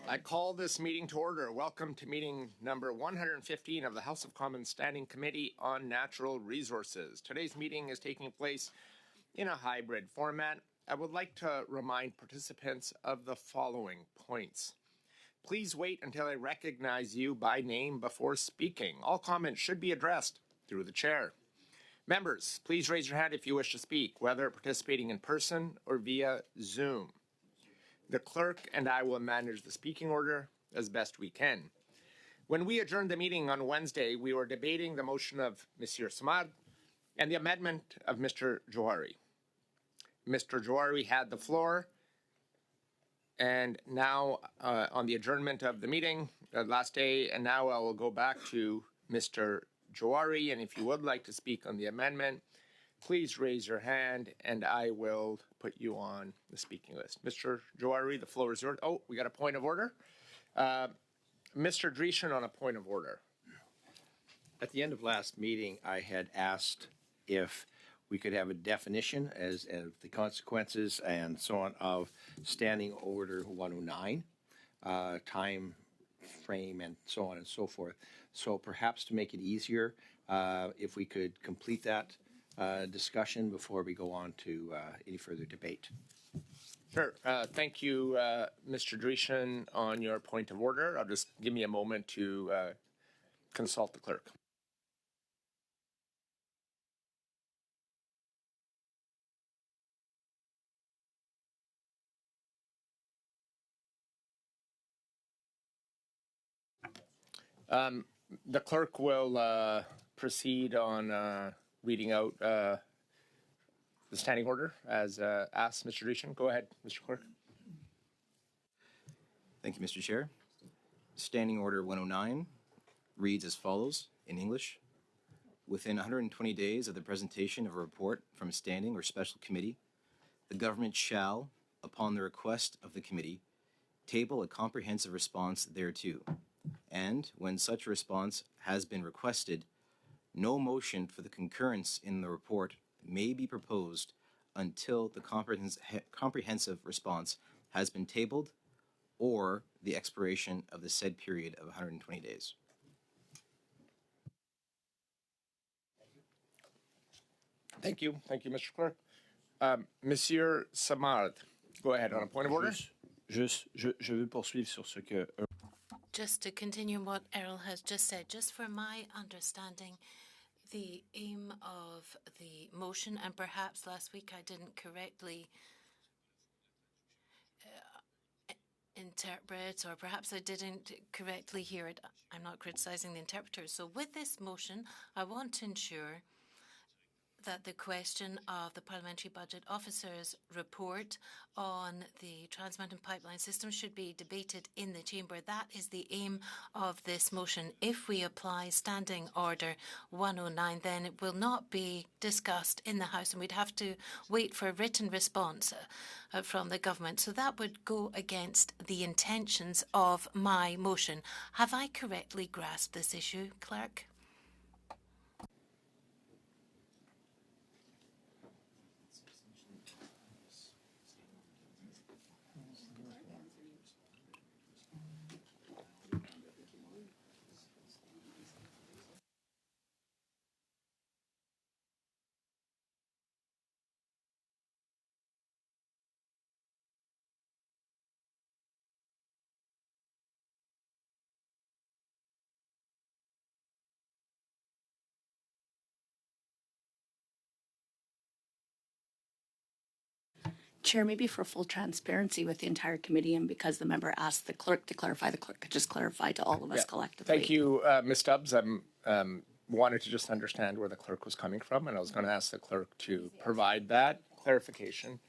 I call this meeting to order. Welcome to meeting number 115 of the House of Commons Standing Committee on Natural Resources. Today's meeting is taking place in a hybrid format. I would like to remind participants of the following points. Please wait until I recognize you by name before speaking. All comments should be addressed through the chair. Members, please raise your hand if you wish to speak, whether participating in person or via Zoom. The clerk and I will manage the speaking order as best we can. When we adjourned the meeting on Wednesday, we were debating the motion of Monsieur Simard and the amendment of Mr. Johari. Mr. Johari had the floor, and now on the adjournment of the meeting last day, and now I will go back to Mr. Johari, and if you would like to speak on the amendment, please raise your hand and I will put you on the speaking list. Mr. Johari, the floor is yours. Oh, we got a point of order. Mr. Dreeshen on a point of order. At the end of last meeting, I had asked if we could have a definition as of the consequences and so on of Standing Order 109, time frame and so on and so forth. So perhaps to make it easier, if we could complete that discussion before we go on to any further debate. Sure. Thank you, Mr. Dreeshen, on your point of order. I'll just give me a moment to consult the clerk. The clerk will proceed on reading out the standing order as asked. Mr. Dreeshen, go ahead, Mr. Clerk. Thank you, Mr. Chair. Standing Order 109 reads as follows in English. Within 120 days of the presentation of a report from a standing or special committee, the government shall, upon the request of the committee, table a comprehensive response thereto, and when such a response has been requested, no motion for the concurrence in the report may be proposed until the comprehensive response has been tabled or the expiration of the said period of 120 days. Thank you. Thank you, Mr. Clerk. Monsieur Simard, go ahead on a point of order. Je veux poursuivre sur ce que... Just to continue what Errol has just said, just for my understanding, the aim of the motion, and perhaps last week I didn't correctly interpret, or perhaps I didn't correctly hear it. I'm not criticizing the interpreters. So with this motion, I want to ensure that the question of the Parliamentary Budget Officer's report on the Trans Mountain Pipeline system should be debated in the chamber. That is the aim of this motion. If we apply Standing Order 109, then it will not be discussed in the House, and we'd have to wait for a written response from the government. So that would go against the intentions of my motion. Have I correctly grasped this issue, Clerk? Chair, maybe for full transparency with the entire committee, and because the member asked the clerk to clarify, the clerk could just clarify to all of us collectively. Thank you, Ms. Stubbs. I wanted to just understand where the clerk was coming from, and I was going to ask the clerk to provide that clarification.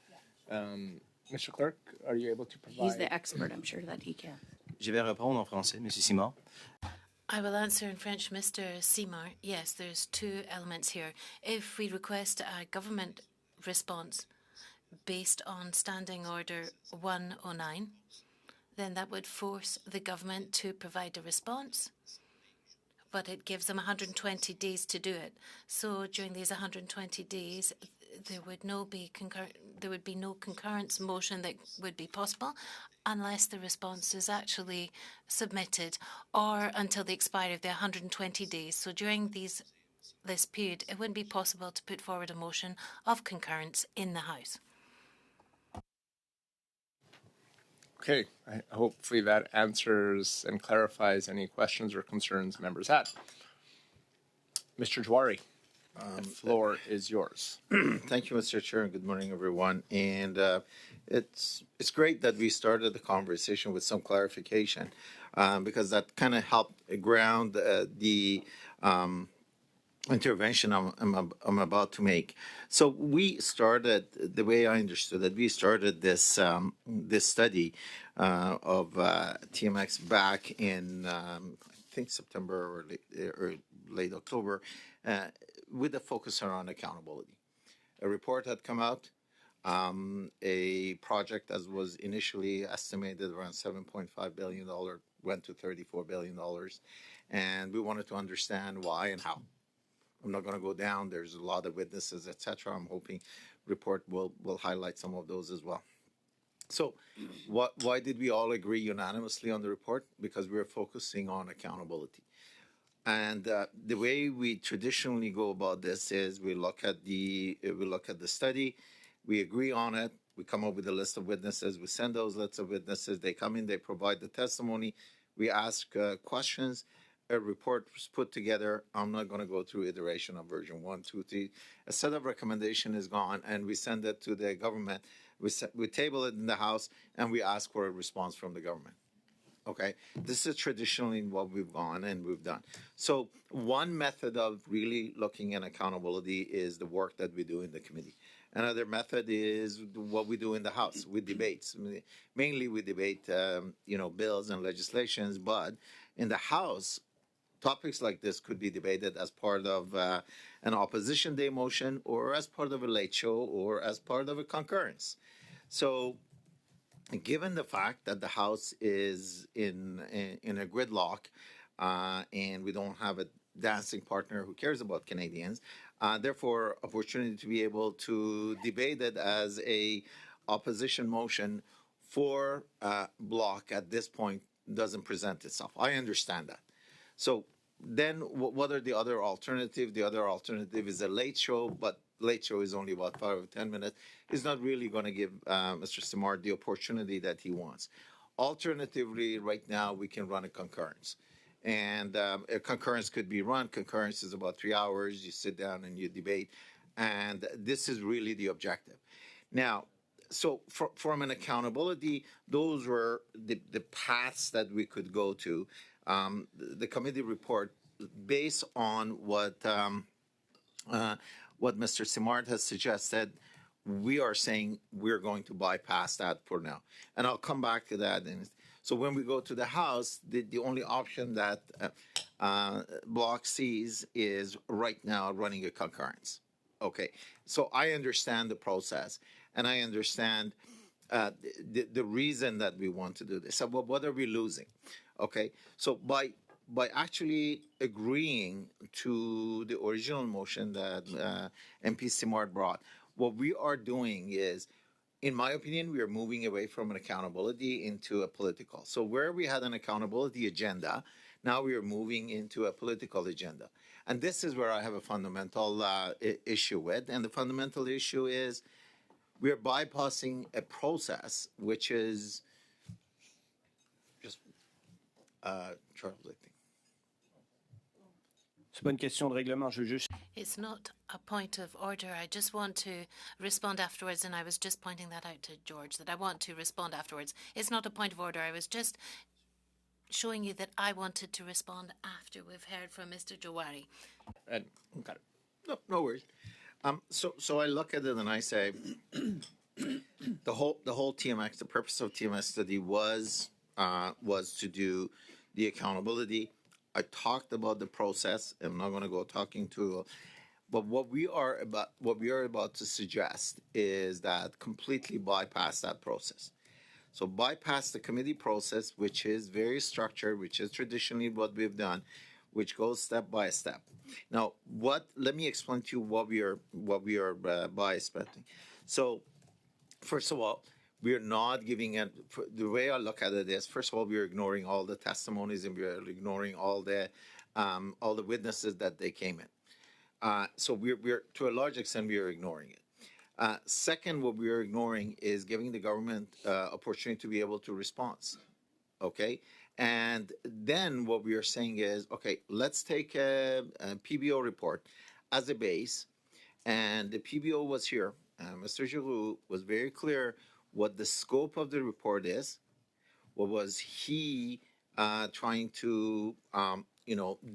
Mr. Clerk, are you able to provide? He's the expert. I'm sure that he can. Je vais répondre en français, Monsieur Simard. I will answer in French, Mr. Simard. Yes, there's two elements here. If we request a government response based on Standing Order 109, then that would force the government to provide a response, but it gives them 120 days to do it. So during these 120 days, there would there would be no concurrence motion that would be possible unless the response is actually submitted or until the expiry of the 120 days. So during this period, it wouldn't be possible to put forward a motion of concurrence in the House. Okay, hopefully that answers and clarifies any questions or concerns members had. Mr. Jawari, the floor is yours. Thank you, Mr. Chair, and good morning, everyone. And it's great that we started the conversation with some clarification because that kind of helped ground the intervention I'm about to make. So we started, the way I understood it, we started this this study of TMX back in I think September or late October with a focus around accountability. A report had come out, a project that was initially estimated around $7.5 billion went to $34 billion, and we wanted to understand why and how. I'm not going to go down. There's a lot of witnesses, etc. I'm hoping report will highlight some of those as well. So why did we all agree unanimously on the report? Because we were focusing on accountability. And the way we traditionally go about this is we look at the study, we agree on it, we come up with a list of witnesses, we send those lists of witnesses, they come in, they provide the testimony, we ask questions, a report was put together. I'm not going to go through iteration of version 1, 2, 3. A set of recommendation is gone, and we send it to the government. We table it in the House, and we ask for a response from the government. Okay, this is traditionally what we've gone and we've done. So one method of really looking at accountability is the work that we do in the committee. Another method is what we do in the House with debates. Mainly we debate, bills and legislations, but in the House, topics like this could be debated as part of an opposition day motion or as part of a late show or as part of a concurrence. So given the fact that the House is in a gridlock and we don't have a dancing partner who cares about Canadians, therefore opportunity to be able to debate it as a opposition motion for block at this point doesn't present itself. I understand that. So then what are the other alternatives? The other alternative is a late show, but late show is only about 5 or 10 minutes. It's not really going to give Mr. Simard the opportunity that he wants. Alternatively, right now, we can run a concurrence. And a concurrence could be run. Concurrence is about 3 hours. You sit down and you debate. And this is really the objective. Now, so from an accountability, those were the paths that we could go to. The committee report, based on what Mr. Simard has suggested, we are saying we're going to bypass that for now. And I'll come back to that. So when we go to the House, the only option that Bloc sees is right now running a concurrence. Okay, so I understand the process, and I understand the reason that we want to do this. So what are we losing? Okay, so by actually agreeing to the original motion that MP Simard brought, what we are doing is, in my opinion, we are moving away from an accountability into a political. So where we had an accountability agenda, now we are moving into a political agenda. And this is where I have a fundamental issue with. And the fundamental issue is we are bypassing a process which is just Charles, I think. C'est pas une question de règlement, je veux juste... It's not a point of order. I just want to respond afterwards, and I was just pointing that out to George, that I want to respond afterwards. It's not a point of order. I was just showing you that I wanted to respond after we've heard from Mr. Jawari. Got it. No worries. So I look at it and I say, the whole TMX, the purpose of TMX study was to do the accountability. I talked about the process. I'm not going to go talking to, but what we are about to suggest is that completely bypass that process. So bypass the committee process, which is very structured, which is traditionally what we've done, which goes step by step. Now, let me explain to you what we are bypassing. So first of all, we're not giving it. The way I look at it is, first of all, we're ignoring all the testimonies and we're ignoring all the witnesses that they came in. So we're to a large extent we are ignoring it. Second, what we are ignoring is giving the government opportunity to be able to respond. Okay, and then what we are saying is, okay, let's take a PBO report as a base, and the PBO was here. Mr. Giroux was very clear what the scope of the report is. What was he trying to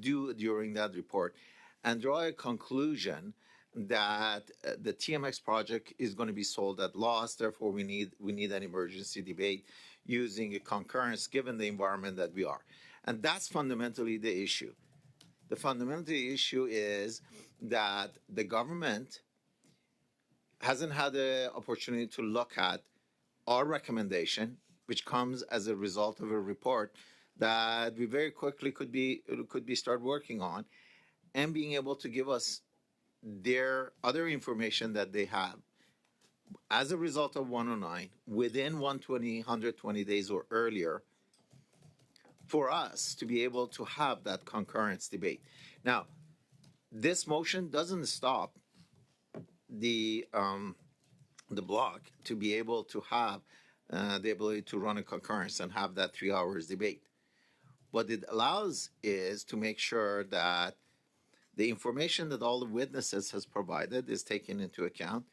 do during that report, and draw a conclusion that the TMX project is going to be sold at loss. Therefore, we need an emergency debate using a concurrence given the environment that we are. And that's fundamentally the issue. The fundamental issue is that the government hasn't had the opportunity to look at our recommendation, which comes as a result of a report that we very quickly could be start working on, and being able to give us their other information that they have as a result of 109 within 120 days or earlier, for us to be able to have that concurrence debate. Now, this motion doesn't stop the block to be able to have the ability to run a concurrence and have that 3 hours debate. What it allows is to make sure that the information that all the witnesses has provided is taken into account.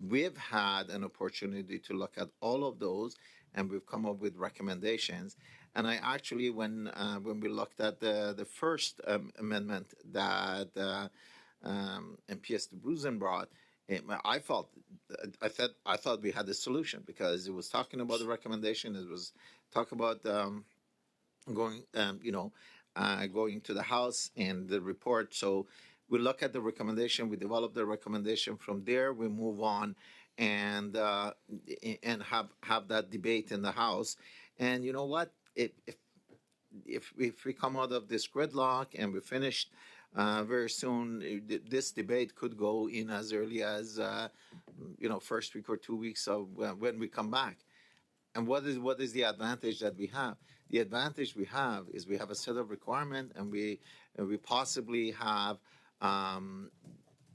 We've had an opportunity to look at all of those, and we've come up with recommendations. And I actually, when we looked at the first amendment that MPS de Bruzen brought, I thought we had a solution, because it was talking about the recommendation. It was talk about going to the House and the report. So we look at the recommendation, we develop the recommendation. From there, we move on and have that debate in the House. And you know what? If we come out of this gridlock and we finish very soon, this debate could go in as early as first week or 2 weeks of when we come back. And what is the advantage that we have? The advantage we have is we have a set of requirement, and we possibly have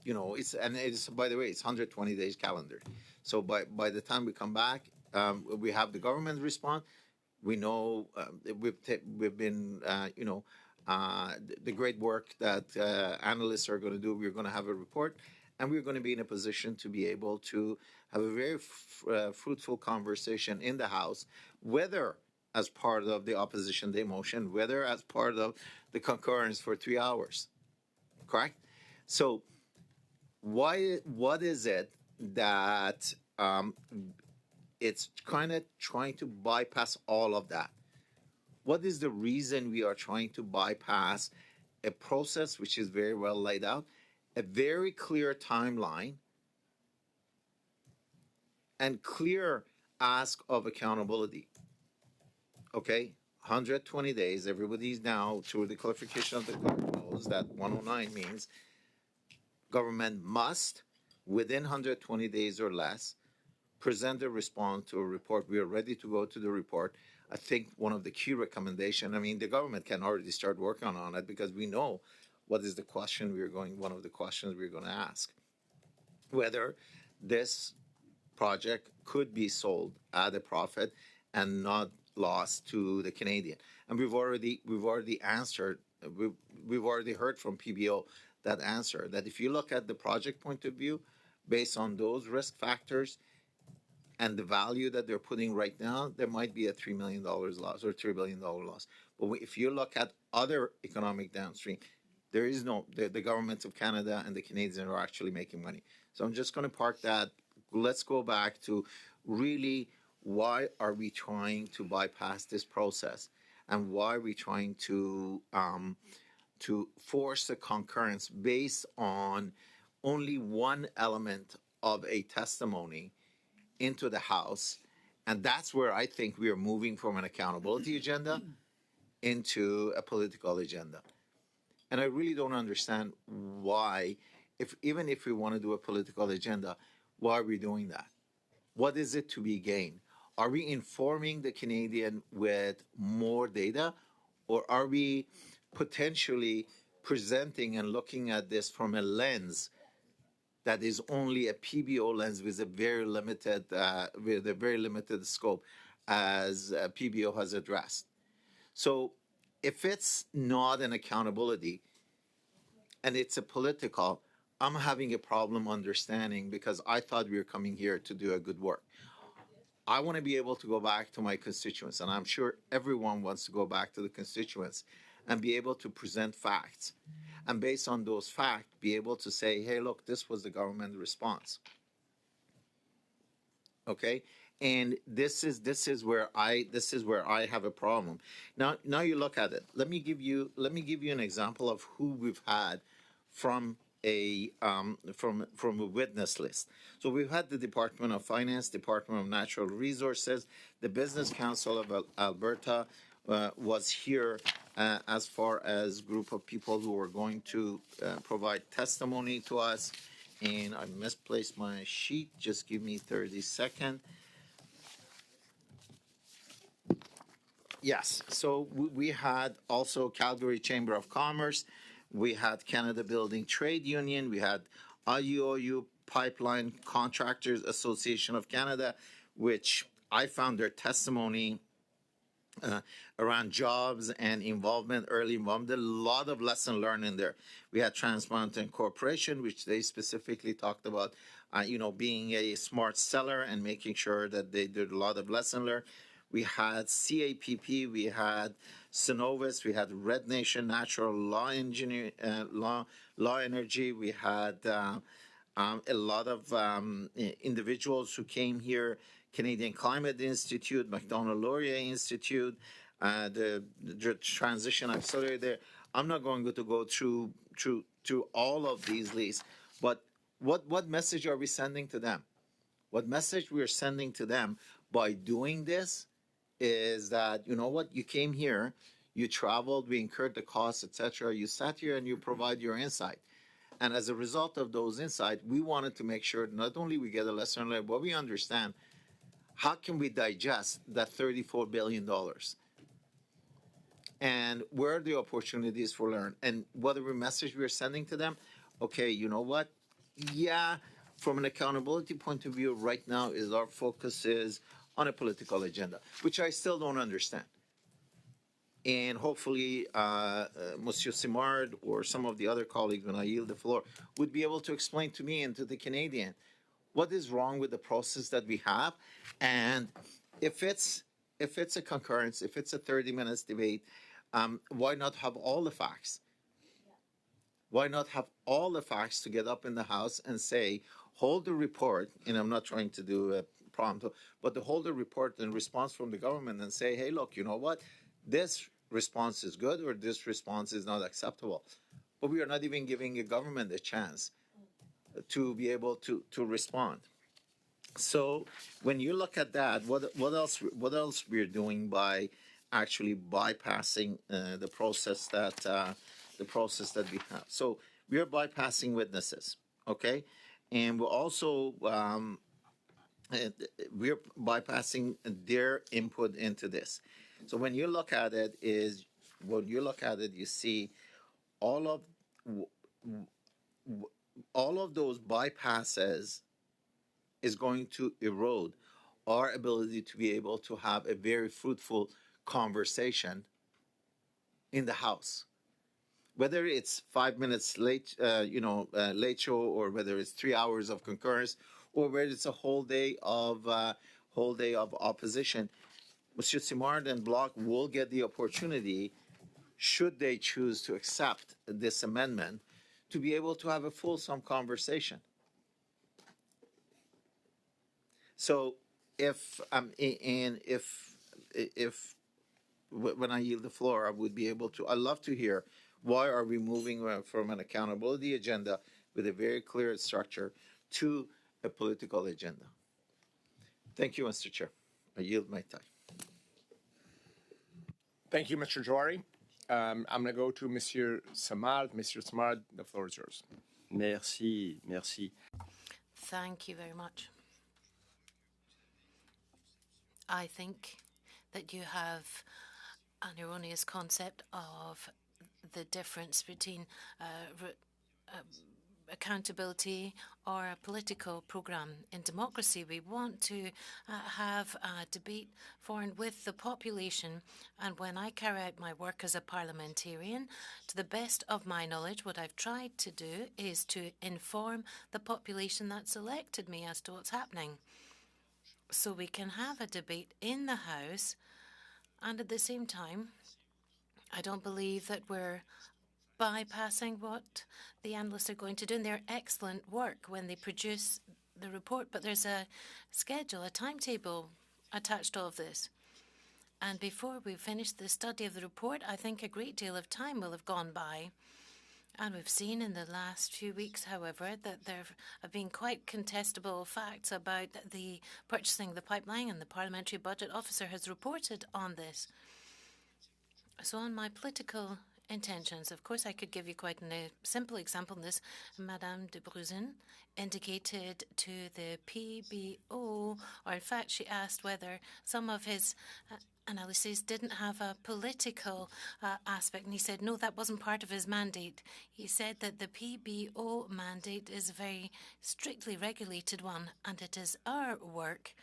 it's by the way, it's 120 days calendar. So by the time we come back, we have the government respond. We know we've been the great work that analysts are going to do. We're going to have a report, and we're going to be in a position to be able to have a very fruitful conversation in the House, whether as part of the opposition day motion, whether as part of the concurrence for 3 hours. Correct? So what is it that it's kind of trying to bypass all of that? What is the reason we are trying to bypass a process which is very well laid out, a very clear timeline, and clear ask of accountability? Okay, 120 days. Everybody's now, through the clarification of the clerk, knows that 109 means government must, within 120 days or less, present a response to a report. We are ready to go to the report. I think one of the key recommendations, the government can already start working on it, because we know what is the question one of the questions we're going to ask. Whether this project could be sold at a profit and not lost to the Canadian. And we've already answered, we've already heard from PBO that answer, that if you look at the project point of view, based on those risk factors and the value that they're putting right now, there might be a $3 million loss or $3 billion loss. But if you look at other economic downstream, there is no, the governments of Canada and the Canadians are actually making money. So I'm just going to park that. Let's go back to really, why are we trying to bypass this process, and why are we trying to force a concurrence based on only one element of a testimony into the House? And that's where I think we are moving from an accountability agenda into a political agenda. And I really don't understand why, even if we want to do a political agenda, why are we doing that? what is it to be gained? Are we informing the Canadian with more data, or are we potentially presenting and looking at this from a lens that is only a PBO lens with a very limited scope, as PBO has addressed? So, if it's not an accountability and it's a political, I'm having a problem understanding, because I thought we were coming here to do a good work. I want to be able to go back to my constituents, and I'm sure everyone wants to go back to the constituents and be able to present facts. And based on those facts, be able to say, hey, look, this was the government response. Okay? And this is where I have a problem. Now you look at it. Let me give you an example of who we've had from a witness list. So we've had the Department of Finance, Department of Natural Resources, the Business Council of Alberta was here as far as group of people who were going to provide testimony to us. And I misplaced my sheet. Just give me 30 seconds. Yes, so we had also Calgary Chamber of Commerce. We had Canada Building Trade Union. We had IUOU Pipeline Contractors Association of Canada, which I found their testimony around jobs and early involvement. A lot of lesson learned in there. We had Trans Mountain Corporation, which they specifically talked about, being a smart seller and making sure that they did a lot of lesson learned. We had CAPP, we had Synovus, we had Red Nation Natural Law Energy, we had a lot of individuals who came here, Canadian Climate Institute, Macdonald-Laurier Institute, the Transition Accelerator there. I'm not going to go through all of these lists, but what message are we sending to them? What message we are sending to them by doing this is that, you know what, you came here, you traveled, we incurred the costs, etc. You sat here and you provide your insight. And as a result of those insights, we wanted to make sure not only we get a lesson learned, but we understand how can we digest that $34 billion, and where are the opportunities for learn, and whatever message we're sending to them. Okay, you know what? Yeah, from an accountability point of view, right now is our focus is on a political agenda, which I still don't understand. And hopefully, Monsieur Simard or some of the other colleagues, when I yield the floor, would be able to explain to me and to the Canadian what is wrong with the process that we have, and if it's a concurrence, if it's a 30 minutes debate, why not have all the facts? Why not have all the facts to get up in the House and say, hold the report, and I'm not trying to do a prompt, but to hold the report in response from the government and say, hey, look, you know what? This response is good or this response is not acceptable. But we are not even giving the government a chance to be able to respond. So when you look at that, what else we're doing by actually bypassing the process that we have? So we are bypassing witnesses, okay, and we're also we're bypassing their input into this. So when you look at it, you see all of those bypasses is going to erode our ability to be able to have a very fruitful conversation in the House. Whether it's 5 minutes late, late show, or whether it's 3 hours of concurrence, or whether it's a whole day of opposition, Monsieur Simard and Bloc will get the opportunity, should they choose to accept this amendment, to be able to have a fulsome conversation. So when I yield the floor, I would be able to. I'd love to hear why are we moving from an accountability agenda with a very clear structure to a political agenda. Thank you, Mr. Chair. I yield my time. Thank you, Mr. Jory. I'm going to go to Monsieur Simard. Monsieur Simard, the floor is yours. Merci. Thank you very much. I think that you have an erroneous concept of the difference between accountability or a political program. In democracy, we want to have a debate for and with the population. And when I carry out my work as a parliamentarian, to the best of my knowledge, what I've tried to do is to inform the population that selected me as to what's happening. So we can have a debate in the House, and at the same time, I don't believe that we're bypassing what the analysts are going to do. And they're excellent work when they produce the report, but there's a schedule, a timetable attached to all of this. And before we finish the study of the report, I think a great deal of time will have gone by. And we've seen in the last few weeks, however, that there have been quite contestable facts about the purchasing of the pipeline, and the Parliamentary Budget Officer has reported on this. So on my political intentions, of course, I could give you quite a simple example in this. Madame de Bruzen indicated to the PBO, or in fact, she asked whether some of his analyses didn't have a political aspect, and he said, no, that wasn't part of his mandate. He said that the PBO mandate is a very strictly regulated one, and it is our work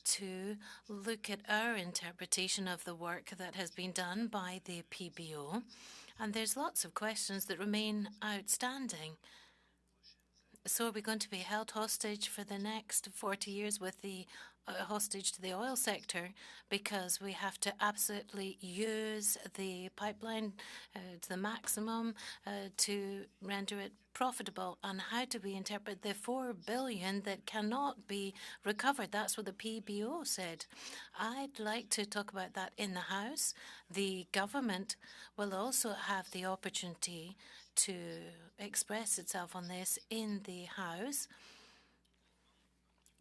to look at our interpretation of the work that has been done by the PBO. And there's lots of questions that remain outstanding. So are we going to be held hostage for the next 40 years with the hostage to the oil sector because we have to absolutely use the pipeline to the maximum to render it profitable? And how do we interpret the $4 billion that cannot be recovered? That's what the PBO said. I'd like to talk about that in the House. The government will also have the opportunity to express itself on this in the House.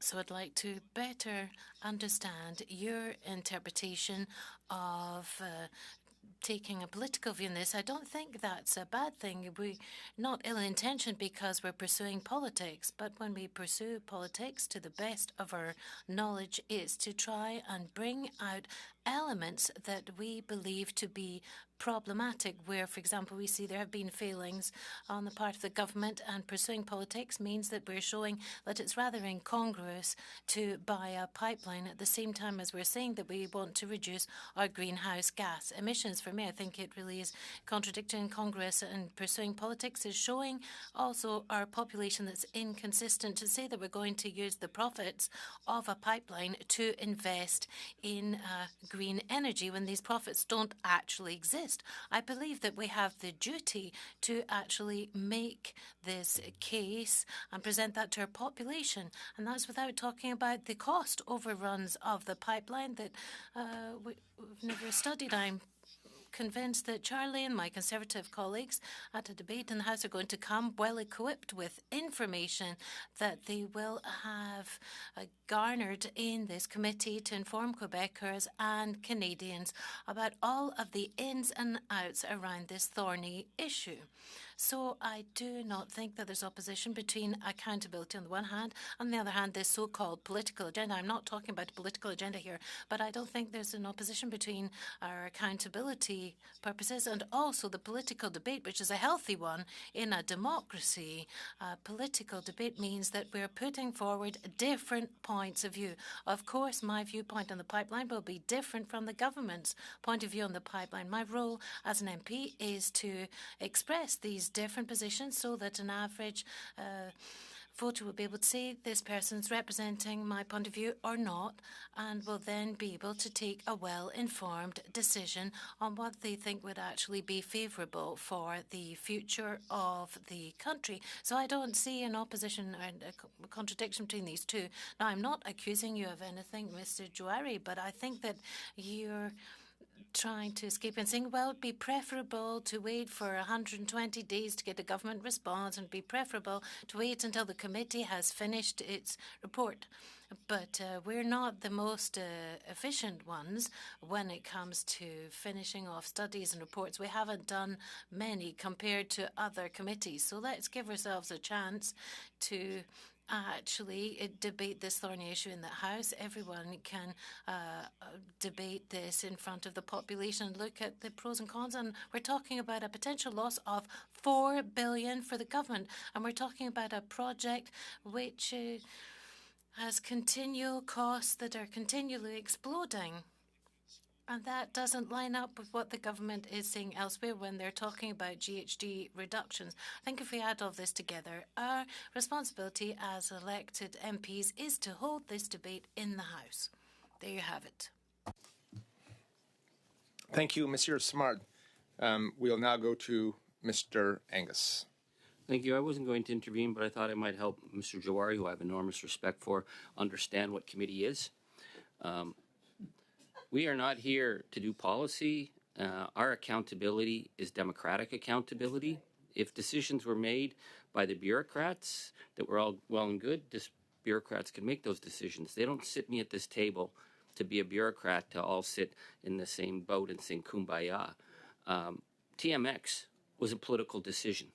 So I'd like to better understand your interpretation of taking a political view on this. I don't think that's a bad thing. We're not ill-intentioned because we're pursuing politics, but when we pursue politics, to the best of our knowledge, is to try and bring out elements that we believe to be problematic, where, for example, we see there have been failings on the part of the government, and pursuing politics means that we're showing that it's rather incongruous to buy a pipeline at the same time as we're saying that we want to reduce our greenhouse gas emissions. For me, I think it really is contradictory and incongruous, and pursuing politics is showing also our population that's inconsistent to say that we're going to use the profits of a pipeline to invest in green energy when these profits don't actually exist. I believe that we have the duty to actually make this case and present that to our population. And that's without talking about the cost overruns of the pipeline that we've never studied. I'm convinced that Charlie and my Conservative colleagues at a debate in the House are going to come well equipped with information that they will have garnered in this committee to inform Quebecers and Canadians about all of the ins and outs around this thorny issue. So I do not think that there's opposition between accountability on the one hand, and on the other hand, this so-called political agenda. I'm not talking about a political agenda here, but I don't think there's an opposition between our accountability purposes and also the political debate, which is a healthy one in a democracy. Political debate means that we're putting forward different points of view. Of course, my viewpoint on the pipeline will be different from the government's point of view on the pipeline. My role as an MP is to express these different positions so that an average voter will be able to say this person's representing my point of view or not, and will then be able to take a well-informed decision on what they think would actually be favourable for the future of the country. So I don't see an opposition and a contradiction between these two. Now, I'm not accusing you of anything, Mr. Jouari, but I think that you're trying to escape and saying, well, it'd be preferable to wait for 120 days to get a government response, and it'd be preferable to wait until the committee has finished its report. But we're not the most efficient ones when it comes to finishing off studies and reports. We haven't done many compared to other committees. So let's give ourselves a chance to actually debate this thorny issue in the House. Everyone can debate this in front of the population and look at the pros and cons. And we're talking about a potential loss of $4 billion for the government. And we're talking about a project which has continual costs that are continually exploding. And that doesn't line up with what the government is saying elsewhere when they're talking about GHG reductions. I think if we add all this together, our responsibility as elected MPs is to hold this debate in the House. There you have it. Thank you, Monsieur Simard. We'll now go to Mr. Angus. Thank you. I wasn't going to intervene, but I thought it might help Mr. Jawari, who I have enormous respect for, understand what committee is. We are not here to do policy. Our accountability is democratic accountability. If decisions were made by the bureaucrats that were all well and good, bureaucrats can make those decisions. They don't sit me at this table to be a bureaucrat to all sit in the same boat and sing kumbaya. TMX was a political decision.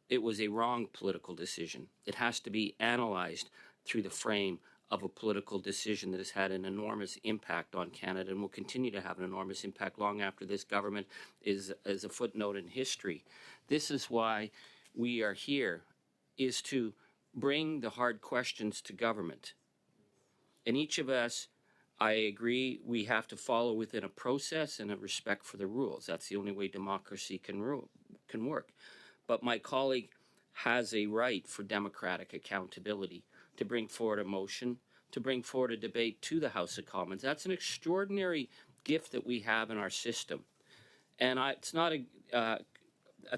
It was a wrong political decision. It has to be analyzed through the frame of a political decision that has had an enormous impact on Canada and will continue to have an enormous impact long after this government is a footnote in history. This is why we are here, is to bring the hard questions to government. And each of us, I agree, we have to follow within a process and a respect for the rules. That's the only way democracy can work. But my colleague has a right for democratic accountability to bring forward a motion, to bring forward a debate to the House of Commons. That's an extraordinary gift that we have in our system. And it's not a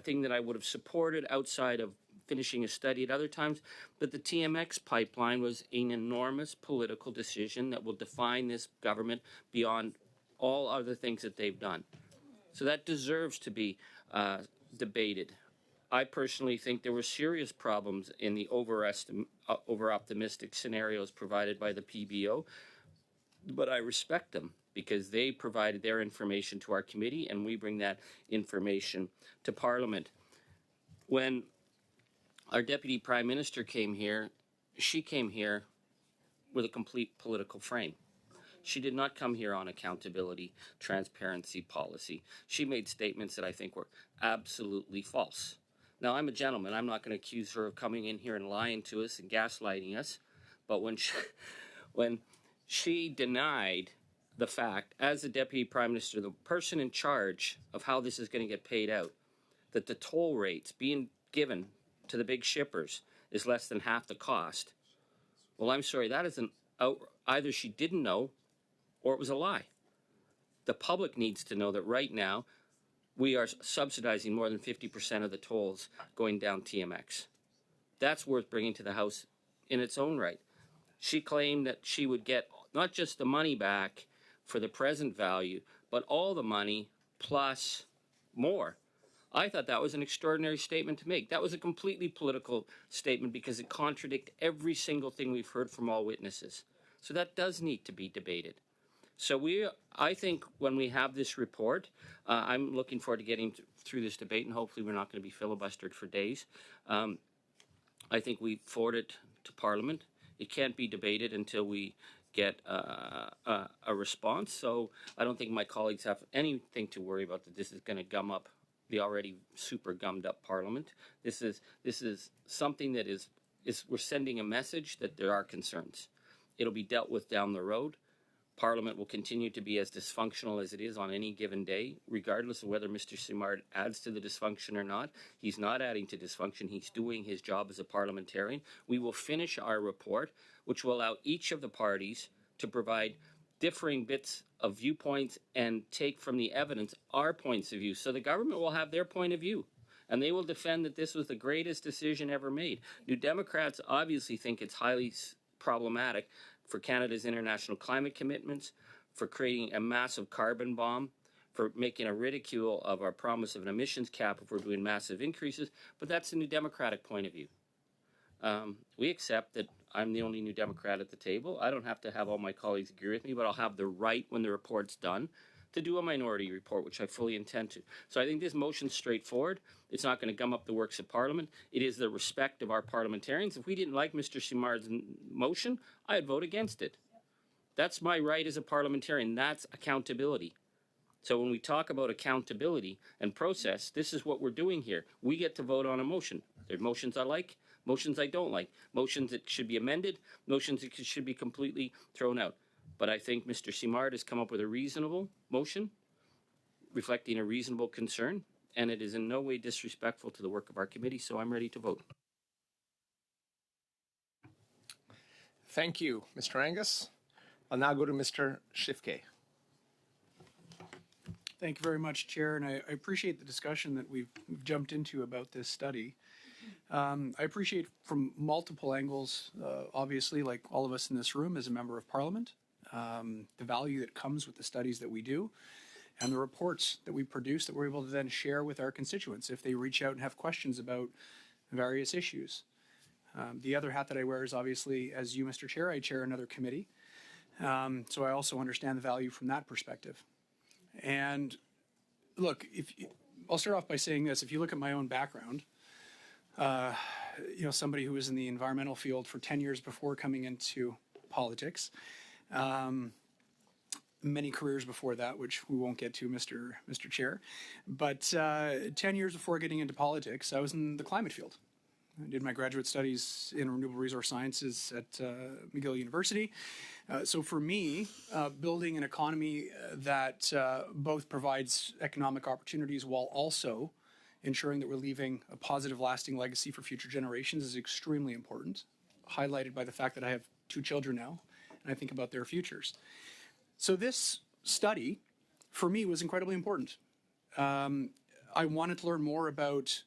thing that I would have supported outside of finishing a study at other times, but the TMX pipeline was an enormous political decision that will define this government beyond all other things that they've done. So that deserves to be debated. I personally think there were serious problems in the over-optimistic scenarios provided by the PBO, but I respect them because they provided their information to our committee and we bring that information to Parliament. When our Deputy Prime Minister came here, she came here with a complete political frame. She did not come here on accountability, transparency policy. She made statements that I think were absolutely false. Now, I'm a gentleman. I'm not going to accuse her of coming in here and lying to us and gaslighting us. But when she denied the fact, as the Deputy Prime Minister, the person in charge of how this is going to get paid out, that the toll rates being given to the big shippers is less than half the cost. Well, I'm sorry, that is either she didn't know or it was a lie. The public needs to know that right now, we are subsidizing more than 50% of the tolls going down TMX. That's worth bringing to the House in its own right. She claimed that she would get not just the money back for the present value, but all the money plus more. I thought that was an extraordinary statement to make. That was a completely political statement because it contradicted every single thing we've heard from all witnesses. So that does need to be debated. So I think when we have this report, I'm looking forward to getting through this debate, and hopefully we're not going to be filibustered for days. I think we forward it to Parliament. It can't be debated until we get a response. So I don't think my colleagues have anything to worry about that this is going to gum up the already super gummed up Parliament. This is something that is we're sending a message that there are concerns. It'll be dealt with down the road. Parliament will continue to be as dysfunctional as it is on any given day, regardless of whether Mr. Simard adds to the dysfunction or not. He's not adding to dysfunction. He's doing his job as a parliamentarian. We will finish our report, which will allow each of the parties to provide differing bits of viewpoints and take from the evidence our points of view. So the government will have their point of view, and they will defend that this was the greatest decision ever made. New Democrats obviously think it's highly problematic for Canada's international climate commitments, for creating a massive carbon bomb, for making a ridicule of our promise of an emissions cap if we're doing massive increases, but that's the New Democratic point of view. We accept that I'm the only New Democrat at the table. I don't have to have all my colleagues agree with me, but I'll have the right when the report's done to do a minority report, which I fully intend to. So I think this motion's straightforward. It's not going to gum up the works of Parliament. It is the respect of our parliamentarians. If we didn't like Mr. Simard's motion, I'd vote against it. That's my right as a parliamentarian. That's accountability. So when we talk about accountability and process, this is what we're doing here. We get to vote on a motion. There are motions I like, motions I don't like, motions that should be amended, motions that should be completely thrown out. But I think Mr. Simard has come up with a reasonable motion, reflecting a reasonable concern, and it is in no way disrespectful to the work of our committee, so I'm ready to vote. Thank you, Mr. Angus. I'll now go to Mr. Schifke. Thank you very much, Chair, and I appreciate the discussion that we've jumped into about this study. I appreciate from multiple angles, obviously, like all of us in this room as a member of Parliament, the value that comes with the studies that we do and the reports that we produce that we're able to then share with our constituents if they reach out and have questions about various issues. The other hat that I wear is obviously, as you, Mr. Chair, I chair another committee. So I also understand the value from that perspective. And look, I'll start off by saying this. If you look at my own background, somebody who was in the environmental field for 10 years before coming into politics, many careers before that, which we won't get to, Mr. Chair. But 10 years before getting into politics, I was in the climate field. I did my graduate studies in renewable resource sciences at McGill University. So for me, building an economy that both provides economic opportunities while also ensuring that we're leaving a positive, lasting legacy for future generations is extremely important, highlighted by the fact that I have 2 children now, and I think about their futures. So this study, for me, was incredibly important. I wanted to learn more about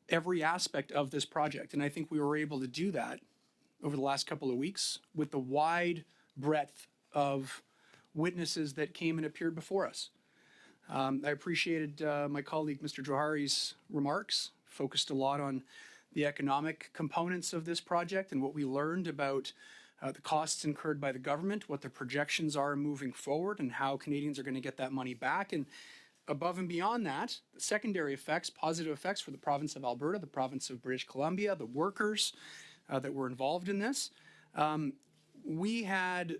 every aspect of this project, and I think we were able to do that over the last couple of weeks with the wide breadth of witnesses that came and appeared before us. I appreciated my colleague Mr. Johari's remarks, focused a lot on the economic components of this project and what we learned about the costs incurred by the government, what the projections are moving forward, and how Canadians are going to get that money back. And above and beyond that, the secondary effects, positive effects for the province of Alberta, the province of British Columbia, the workers that were involved in this. We had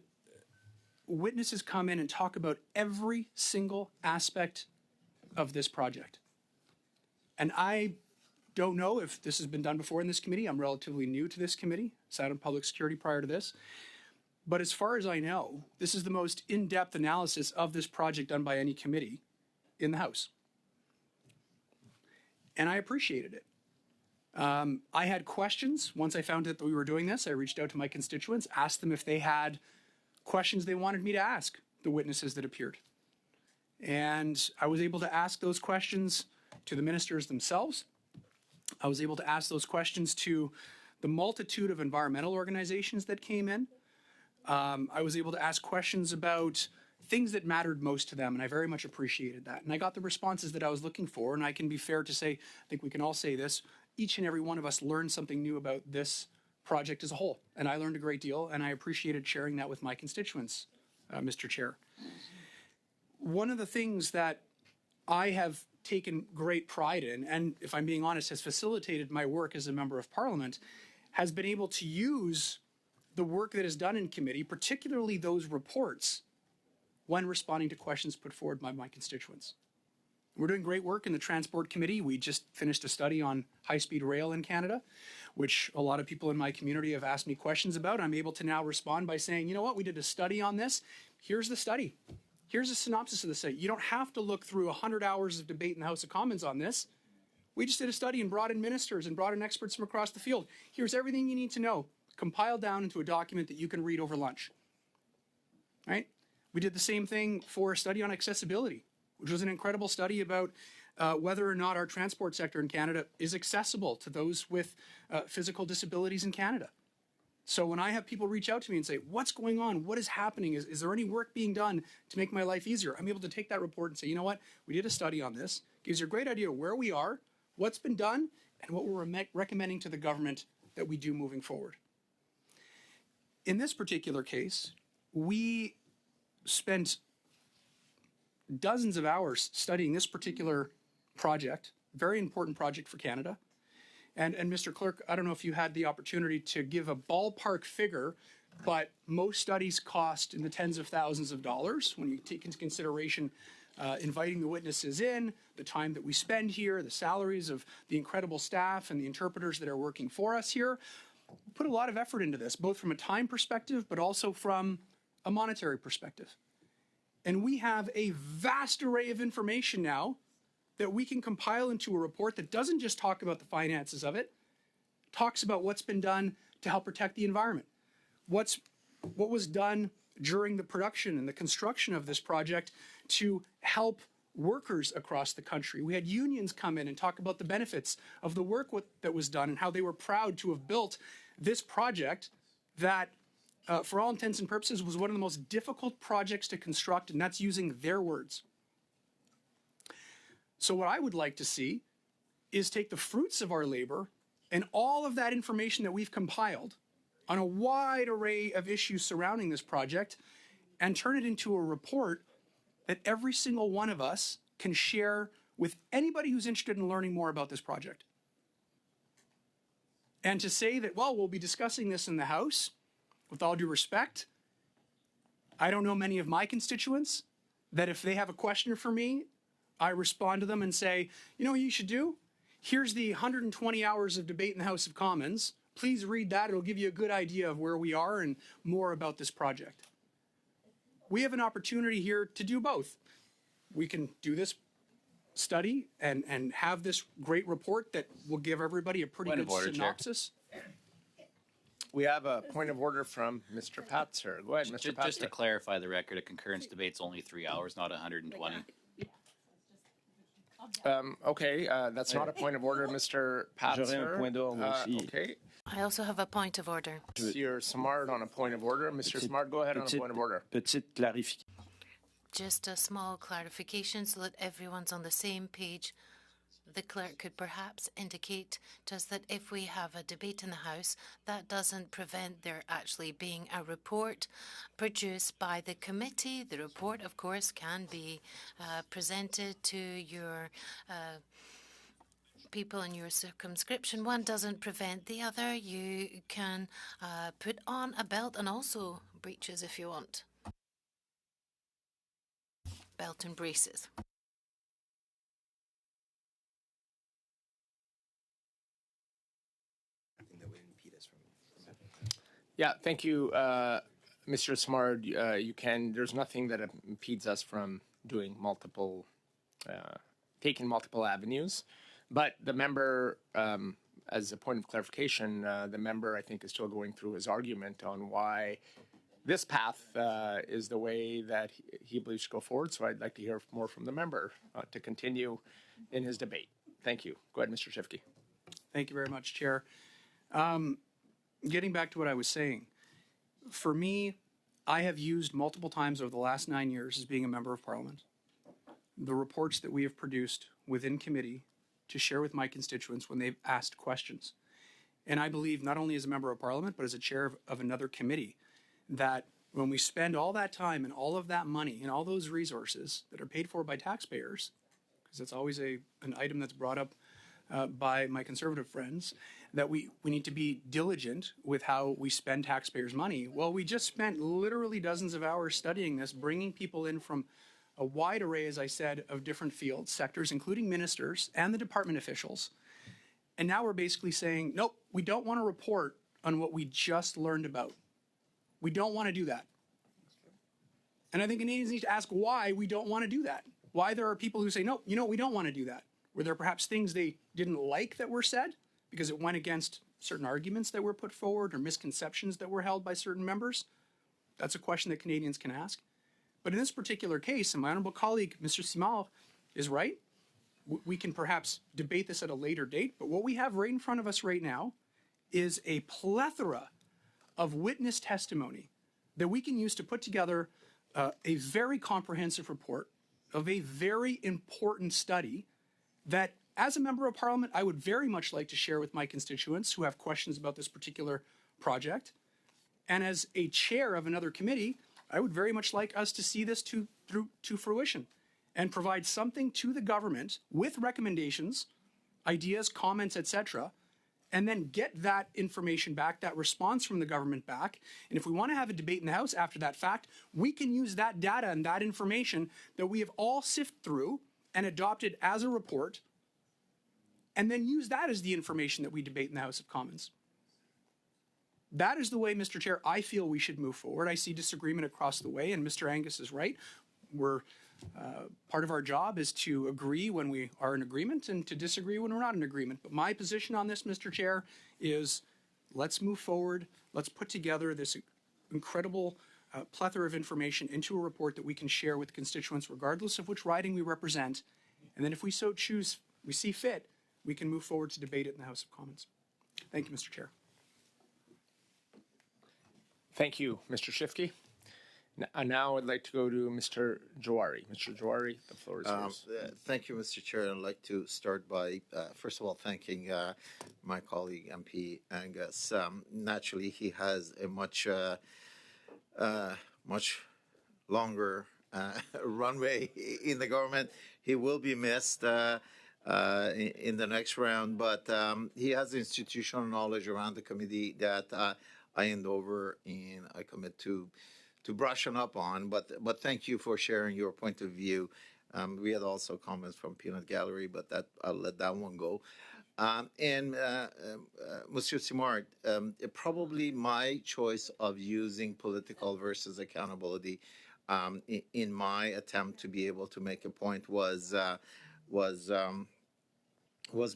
witnesses come in and talk about every single aspect of this project. And I don't know if this has been done before in this committee. I'm relatively new to this committee, sat on public security prior to this. But as far as I know, this is the most in-depth analysis of this project done by any committee in the House. And I appreciated it. I had questions. Once I found out that we were doing this, I reached out to my constituents, asked them if they had questions they wanted me to ask the witnesses that appeared. And I was able to ask those questions to the ministers themselves. I was able to ask those questions to the multitude of environmental organizations that came in. I was able to ask questions about things that mattered most to them, and I very much appreciated that. And I got the responses that I was looking for, and I can be fair to say, I think we can all say this, each and every one of us learned something new about this project as a whole. And I learned a great deal, and I appreciated sharing that with my constituents, Mr. Chair. One of the things that I have taken great pride in, and if I'm being honest, has facilitated my work as a member of Parliament, has been able to use the work that is done in committee, particularly those reports, when responding to questions put forward by my constituents. We're doing great work in the Transport Committee. We just finished a study on high-speed rail in Canada, which a lot of people in my community have asked me questions about. I'm able to now respond by saying, you know what, we did a study on this. Here's the study. Here's a synopsis of the study. You don't have to look through 100 hours of debate in the House of Commons on this. We just did a study and brought in ministers and brought in experts from across the field. Here's everything you need to know, compiled down into a document that you can read over lunch. Right? We did the same thing for a study on accessibility, which was an incredible study about whether or not our transport sector in Canada is accessible to those with physical disabilities in Canada. So when I have people reach out to me and say, what's going on? What is happening? Is there any work being done to make my life easier? I'm able to take that report and say, you know what? We did a study on this. Gives you a great idea of where we are, what's been done, and what we're recommending to the government that we do moving forward. In this particular case, we spent dozens of hours studying this particular project, very important project for Canada. And Mr. Clerk, I don't know if you had the opportunity to give a ballpark figure, but most studies cost in the tens of thousands of dollars when you take into consideration inviting the witnesses in, the time that we spend here, the salaries of the incredible staff and the interpreters that are working for us here. We put a lot of effort into this, both from a time perspective, but also from a monetary perspective. And we have a vast array of information now that we can compile into a report that doesn't just talk about the finances of it, talks about what's been done to help protect the environment, what was done during the production and the construction of this project to help workers across the country. We had unions come in and talk about the benefits of the work that was done and how they were proud to have built this project that, for all intents and purposes, was one of the most difficult projects to construct, and that's using their words. So what I would like to see is take the fruits of our labor and all of that information that we've compiled on a wide array of issues surrounding this project and turn it into a report that every single one of us can share with anybody who's interested in learning more about this project. And to say that, well, we'll be discussing this in the House, with all due respect, I don't know many of my constituents that if they have a question for me, I respond to them and say, you know what you should do? Here's the 120 hours of debate in the House of Commons. Please read that. It'll give you a good idea of where we are and more about this project. We have an opportunity here to do both. We can do this study and have this great report that will give everybody a pretty good synopsis. We have a point of order from Mr. Patzer. Go ahead, Mr. Patzer. Just to clarify the record, a concurrence debate's only 3 hours, not 120. Okay, that's not a point of order, Mr. J'aurais un Patzer. point d'ordre aussi. Okay. I also have a point of order. You're smart on a point of order. Mr. Smart, go ahead on a point of order. Petite clarification. Just a small clarification so that everyone's on the same page. The clerk could perhaps indicate to us that if we have a debate in the House, that doesn't prevent there actually being a report produced by the committee. The report, of course, can be presented to your people in your circumscription. One doesn't prevent the other. You can put on a belt and also breeches if you want. Belt and braces. Yeah, thank you, Mr. Smart. You can. There's nothing that impedes us from doing taking multiple avenues. But the member, as a point of clarification, the member I think is still going through his argument on why this path is the way that he believes should go forward. So I'd like to hear more from the member to continue in his debate. Thank you. Go ahead, Mr. Shifke. Thank you very much, Chair. Getting back to what I was saying, for me, I have used multiple times over the last 9 years as being a member of Parliament the reports that we have produced within committee to share with my constituents when they've asked questions. And I believe not only as a member of Parliament, but as a chair of another committee, that when we spend all that time and all of that money and all those resources that are paid for by taxpayers, because that's always an item that's brought up by my conservative friends, that we need to be diligent with how we spend taxpayers' money. Well, we just spent literally dozens of hours studying this, bringing people in from a wide array, as I said, of different fields, sectors, including ministers and the department officials. And now we're basically saying, nope, we don't want to report on what we just learned about. We don't want to do that. And I think Canadians need to ask why we don't want to do that. Why there are people who say, no, we don't want to do that. Were there perhaps things they didn't like that were said because it went against certain arguments that were put forward or misconceptions that were held by certain members? That's a question that Canadians can ask. But in this particular case, and my honorable colleague, Mr. Simard, is right. We can perhaps debate this at a later date, but what we have right in front of us right now is a plethora of witness testimony that we can use to put together a very comprehensive report of a very important study that, as a member of Parliament, I would very much like to share with my constituents who have questions about this particular project. And as a chair of another committee, I would very much like us to see this through to fruition and provide something to the government with recommendations, ideas, comments, etc., and then get that information back, that response from the government back. And if we want to have a debate in the House after that fact, we can use that data and that information that we have all sifted through and adopted as a report, and then use that as the information that we debate in the House of Commons. That is the way, Mr. Chair, I feel we should move forward. I see disagreement across the way, and Mr. Angus is right. Part of our job is to agree when we are in agreement and to disagree when we're not in agreement. But my position on this, Mr. Chair, is let's move forward. Let's put together this incredible plethora of information into a report that we can share with constituents, regardless of which riding we represent. And then if we so choose, we see fit, we can move forward to debate it in the House of Commons. Thank you, Mr. Chair. Thank you, Mr. Shifke. Now I'd like to go to Mr. Jawari. Mr. Jawari, the floor is yours. Thank you, Mr. Chair. I'd like to start by, first of all, thanking my colleague, MP Angus. Naturally, he has a much longer runway in the government. He will be missed in the next round, but he has institutional knowledge around the committee that I endeavor and I commit to brushing up on, but thank you for sharing your point of view. We had also comments from Peanut Gallery, but that I'll let that one go. Monsieur Simard, probably my choice of using political versus accountability in my attempt to be able to make a point was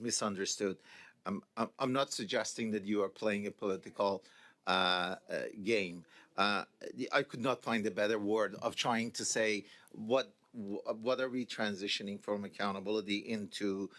misunderstood. I'm not suggesting that you are playing a political game. I could not find a better word of trying to say what are we transitioning from accountability into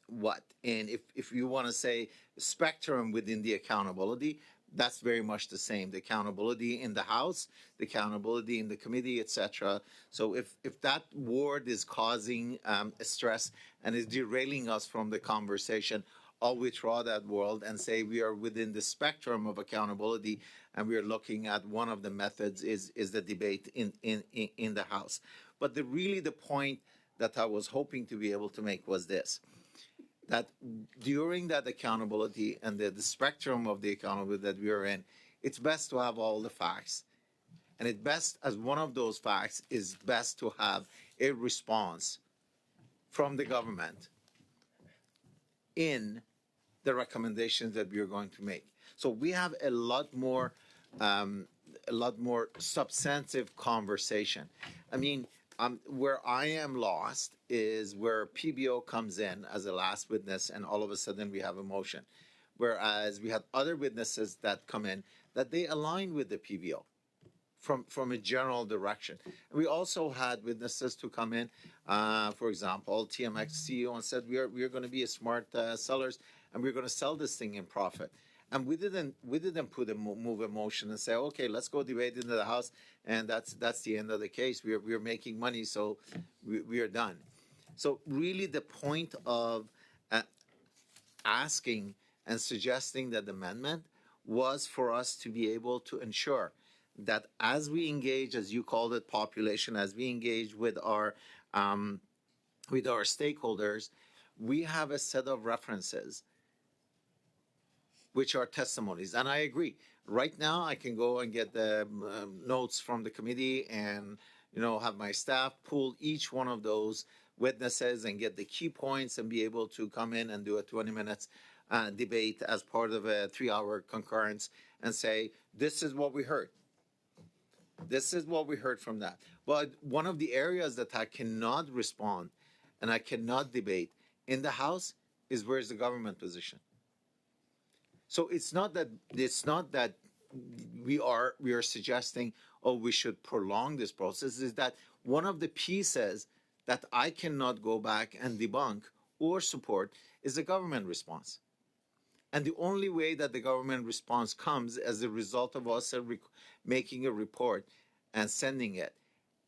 what? And if you want to say spectrum within the accountability, that's very much the same. The accountability in the House, the accountability in the committee, etc. So if that word is causing stress and is derailing us from the conversation, I'll withdraw that word and say we are within the spectrum of accountability, and we are looking at one of the methods is the debate in the House. But the point that I was hoping to be able to make was this: that during that accountability and the spectrum of the accountability that we are in, it's best to have all the facts. And it's best, as one of those facts, is best to have a response from the government in the recommendations that we are going to make. So we have a lot more substantive conversation. I mean, where I am lost is where PBO comes in as a last witness, and all of a sudden we have a motion. Whereas we had other witnesses that come in that they align with the PBO from a general direction. And we also had witnesses to come in, for example, TMX CEO, and said we are going to be a smart sellers, and we're going to sell this thing in profit. And we didn't move a motion and say, okay, let's go debate into the House, and that's the end of the case. We're making money, so we are done. So really, the point of asking and suggesting that amendment was for us to be able to ensure that as we engage, as you called it, population, as we engage with our stakeholders, we have a set of references which are testimonies. And I agree. Right now, I can go and get the notes from the committee and, have my staff pull each one of those witnesses and get the key points and be able to come in and do a 20 minutes debate as part of a 3-hour concurrence and say, this is what we heard. This is what we heard from that. But one of the areas that I cannot respond and I cannot debate in the House is where's the government position. So it's not that we are suggesting, we should prolong this process. Is that one of the pieces that I cannot go back and debunk or support is the government response. And the only way that the government response comes as a result of us making a report and sending it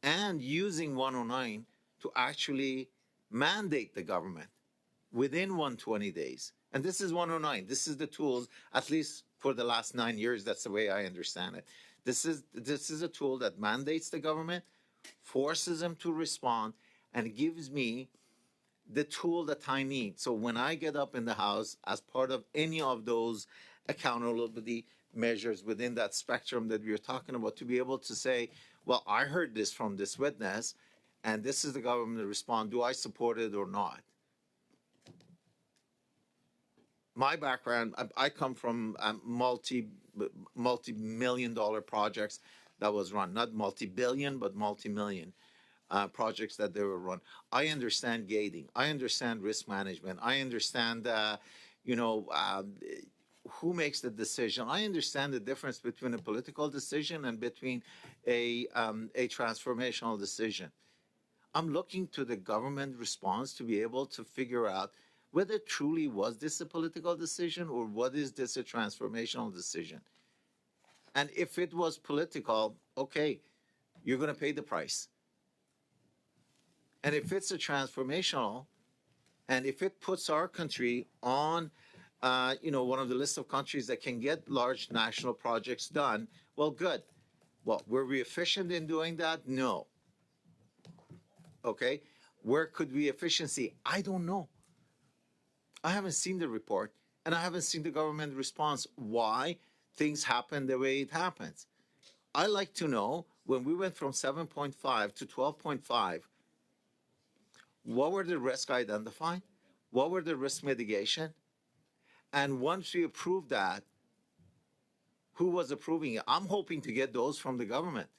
and using 109 to actually mandate the government within 120 days. And this is 109. This is the tools, at least for the last 9 years. That's the way I understand it. This is a tool that mandates the government, forces them to respond, and it gives me the tool that I need. So when I get up in the House as part of any of those accountability measures within that spectrum that we are talking about, to be able to say, well, I heard this from this witness, and this is the government to respond. Do I support it or not? My background, I come from multi-million dollar projects that was run, not multi-billion, but multi-million projects that they were run. I understand gating. I understand risk management. I understand, who makes the decision. I understand the difference between a political decision and between a transformational decision. I'm looking to the government response to be able to figure out whether truly was this a political decision or what is this a transformational decision. And if it was political, okay, you're going to pay the price. And if it's a transformational, and if it puts our country on, one of the list of countries that can get large national projects done, well, good. Well, were we efficient in doing that? No. Okay. Where could we efficiency? I don't know. I haven't seen the report, and I haven't seen the government response why things happen the way it happens. I like to know when we went from 7.5 to 12.5, what were the risks identified? What were the risk mitigation? And once we approved that, who was approving it? I'm hoping to get those from the government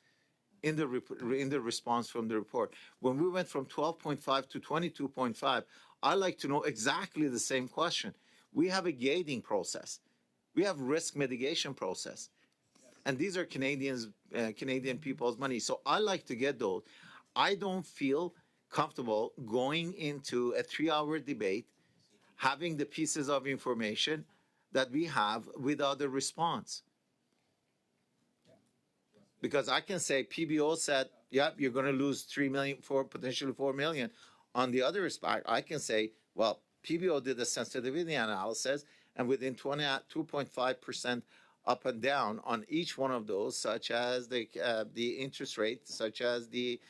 in the response from the report. When we went from 12.5 to 22.5, I like to know exactly the same question. We have a gating process. We have risk mitigation process. And these are Canadian people's money. So I like to get those. I don't feel comfortable going into a 3-hour debate, having the pieces of information that we have without a response. Because I can say PBO said, yep, you're going to lose 3 million, potentially 4 million. On the other respect, I can say, well, PBO did a sensitivity analysis, and within 2.5% up and down on each one of those, such as the interest rate, such as the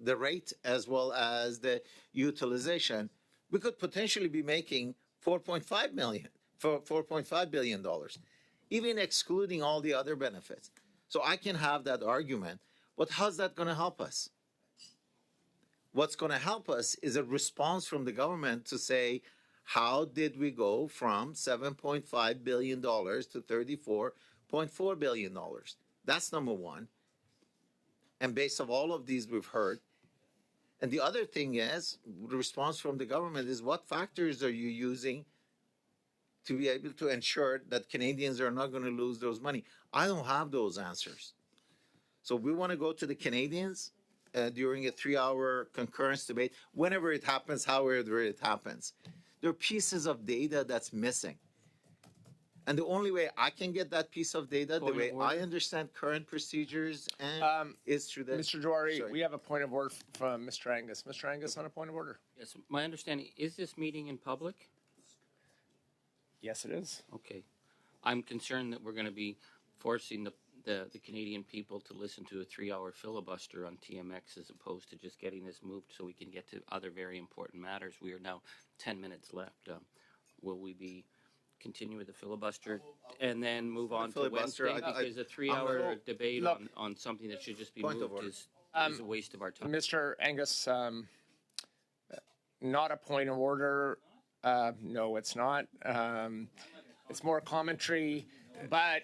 rate, as well as the utilization, we could potentially be making $4.5 billion, even excluding all the other benefits. So I can have that argument, but how's that going to help us? What's going to help us is a response from the government to say, how did we go from $7.5 billion to $34.4 billion? That's number one. And based on all of these we've heard. And the other thing is, the response from the government is, what factors are you using to be able to ensure that Canadians are not going to lose those money? I don't have those answers. So we want to go to the Canadians during a 3-hour concurrence debate, whenever it happens, however it happens. There are pieces of data that's missing. And the only way I can get that piece of data, the way I understand current procedures, and is through the... Mr. Jawari, we have a point of order from Mr. Angus. Mr. Angus on a point of order. Yes, my understanding, is this meeting in public? Yes, it is. Okay. I'm concerned that we're going to be forcing the Canadian people to listen to a 3-hour filibuster on TMX as opposed to just getting this moved so we can get to other very important matters. We are now 10 minutes left. Will we be continue with the filibuster and then move on to Wednesday? Because a 3-hour debate on something that should just be moved is a waste of our time. Mr. Angus, not a point of order. No, it's not. It's more commentary, but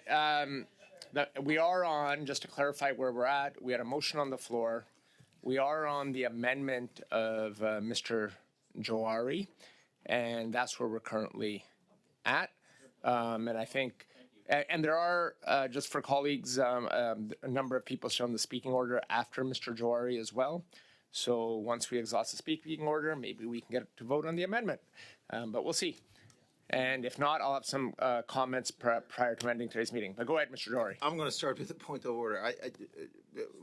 we are on, just to clarify where we're at, we had a motion on the floor. We are on the amendment of Mr. Jawari, and that's where we're currently at. And I think, and there are, just for colleagues, a number of people shown the speaking order after Mr. Jawari as well. So once we exhaust the speaking order, maybe we can get to vote on the amendment, but we'll see. And if not, I'll have some comments prior to ending today's meeting. But go ahead, Mr. Jawari. I'm going to start with a point of order.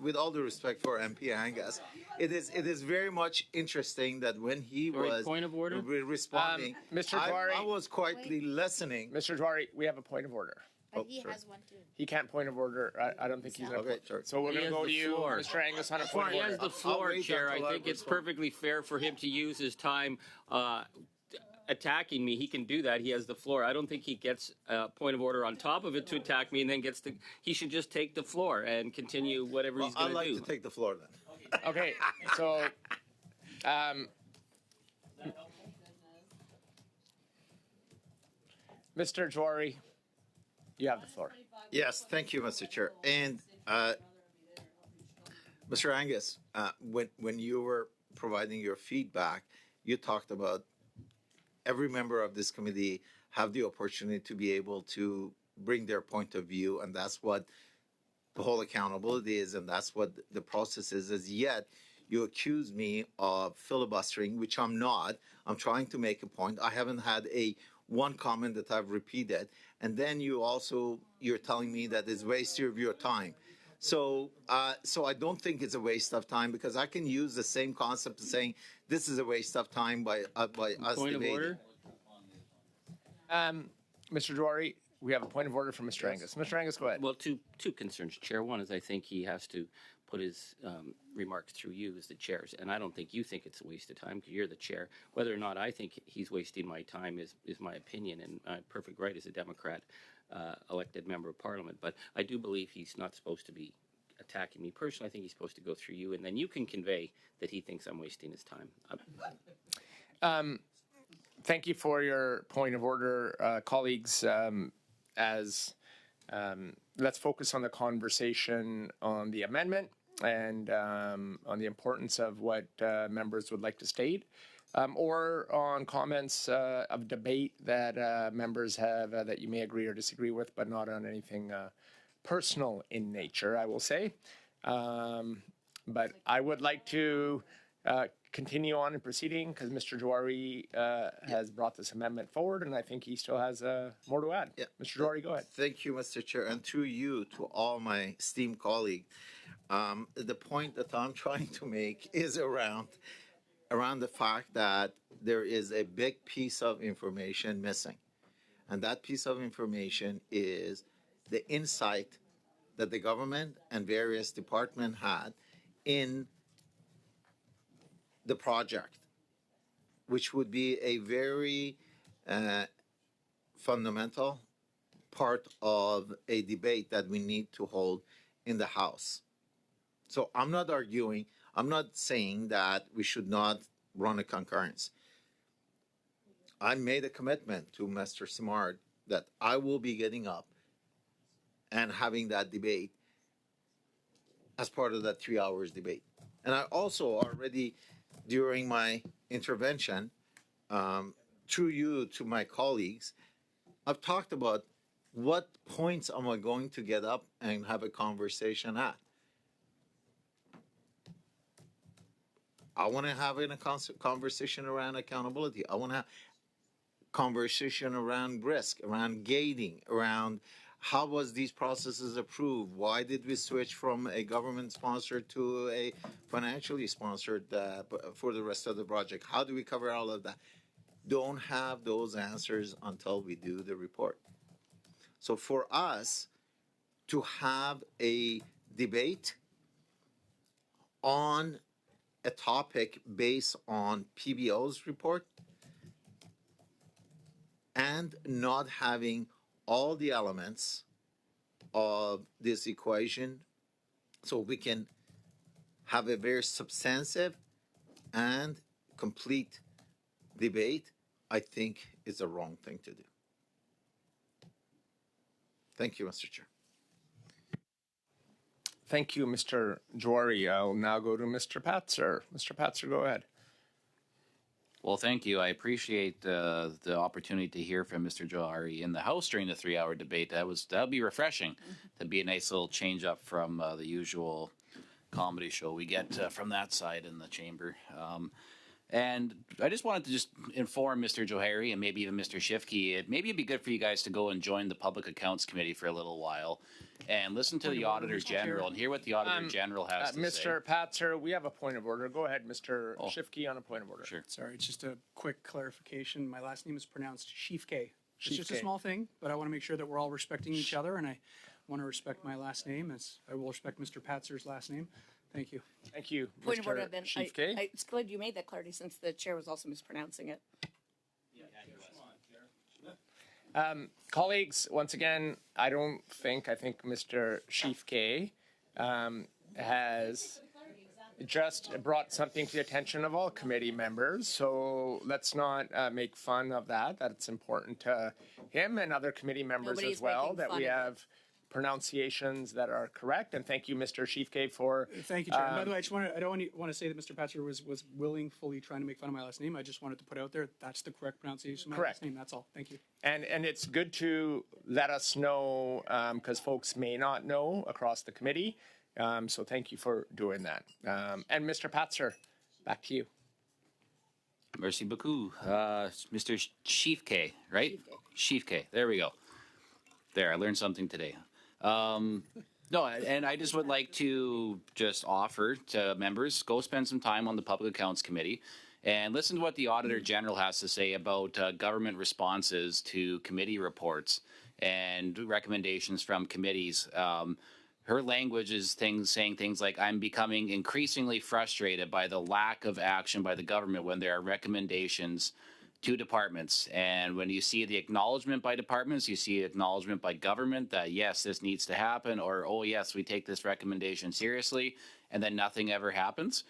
With all due respect for MP Angus, it is very much interesting that when he was point of order? Responding, Mr. Jawari, I was quietly listening. Mr. Jawari, we have a point of order. Oh, But he sorry. has one too. He can't point of order. I don't think he's going to. Okay, sorry. So we're He going to has go the to you, floor. Mr. Angus, on a point He of has order. the floor, wait Chair. I until I think it's respond. perfectly fair for him to use his time attacking me. He can do that. He has the floor. I don't think he gets a point of order on top of it to attack me and then gets to. He should just take the floor and continue whatever Well, he's going I'd like do. to take the floor then. Okay, so Mr. Jory, you have the floor. Yes, thank you, Mr. Chair. And Mr. Angus, when you were providing your feedback, you talked about every member of this committee have the opportunity to be able to bring their point of view, and that's what the whole accountability is, and that's what the process is. As yet, you accuse me of filibustering, which I'm not. I'm trying to make a point. I haven't had one comment that I've repeated, and then you're telling me that it's waste of your time. So I don't think it's a waste of time, because I can use the same concept of saying this is a waste of time by us Point of debating. order. Mr. Jory, we have a point of order from Mr. Angus. Mr. Angus, go ahead. Well, two concerns, Chair. One is I think he has to put his remarks through you as the chairs, and I don't think you think it's a waste of time because you're the chair. Whether or not I think he's wasting my time is my opinion, and I'm perfect right as a Democrat elected member of Parliament. But I do believe he's not supposed to be attacking me personally. I think he's supposed to go through you, and then you can convey that he thinks I'm wasting his time. Thank you for your point of order, colleagues. Let's focus on the conversation on the amendment and on the importance of what members would like to state, or on comments of debate that members have that you may agree or disagree with, but not on anything personal in nature, I will say. But I would like to continue on in proceeding because Mr. Jory has brought this amendment forward, and I think he still has more to add. Yeah. Mr. Jory, go ahead. Thank you, Mr. Chair, and through you to all my esteemed colleagues. The point that I'm trying to make is around the fact that there is a big piece of information missing, and that piece of information is the insight that the government and various departments had in the project, which would be a very fundamental part of a debate that we need to hold in the House. So I'm not arguing, I'm not saying that we should not run a concurrence. I made a commitment to Mr. Simard that I will be getting up and having that debate as part of that 3 hours debate. And I also already, during my intervention, through you to my colleagues, I've talked about what points am I going to get up and have a conversation at. I want to have a conversation around accountability. I want to have conversation around risk, around gating, around how was these processes approved? Why did we switch from a government sponsored to a financially sponsored for the rest of the project? How do we cover all of that? Don't have those answers until we do the report. So for us to have a debate on a topic based on PBO's report and not having all the elements of this equation so we can have a very substantive and complete debate, I think is the wrong thing to do. Thank you, Mr. Chair. Thank you, Mr. Jory. I'll now go to Mr. Patzer. Mr. Patzer, go ahead. Well, thank you. I appreciate the opportunity to hear from Mr. Johari in the House during the 3-hour debate. That'll be refreshing. To be a nice little change up from the usual comedy show we get from that side in the chamber. And I just wanted to inform Mr. Johari and maybe even Mr. Shifke, maybe it'd be good for you guys to go and join the Public Accounts Committee for a little while and listen to the Auditor General and hear what the Auditor General has to say. Mr. Patzer, we have a point of order. Go ahead, Mr. Shifke, on a point of order. Sure. Sorry, it's just a quick clarification. My last name is pronounced Shifke, It's just a Chief K. small thing, but I want to make sure that we're all respecting each other, and I want to respect my last name as I will respect Mr. Patzer's last name. Thank you. Thank you, Point of Mr. order then. Chief K. It's good you made that clarity since the chair was also mispronouncing it. Colleagues, once again, I think Mr. Chief K has just brought something to the attention of all committee members. So let's not make fun of that. That's important to him and other committee members Nobody's as well, making that fun we of it. have pronunciations that are correct. And thank you, Mr. Chief K, for Thank you, Chair. By the way, I don't want to say that Mr. Patzer was willingly trying to make fun of my last name. I just wanted to put out there that's the correct pronunciation of my Correct. last name. That's all. Thank you. and it's good to let us know because folks may not know across the committee. So thank you for doing that. And Mr. Patzer, back to you. Merci beaucoup. Mr. Chief K, right? Chief K. There we go. There, I learned something today. No, and I just would like to just offer to members, go spend some time on the Public Accounts Committee and listen to what the Auditor General has to say about government responses to committee reports and recommendations from committees. Her language is saying things like, I'm becoming increasingly frustrated by the lack of action by the government when there are recommendations to departments. And when you see the acknowledgement by departments, you see acknowledgement by government that, yes, this needs to happen, or, oh, yes, we take this recommendation seriously, and then nothing ever happens.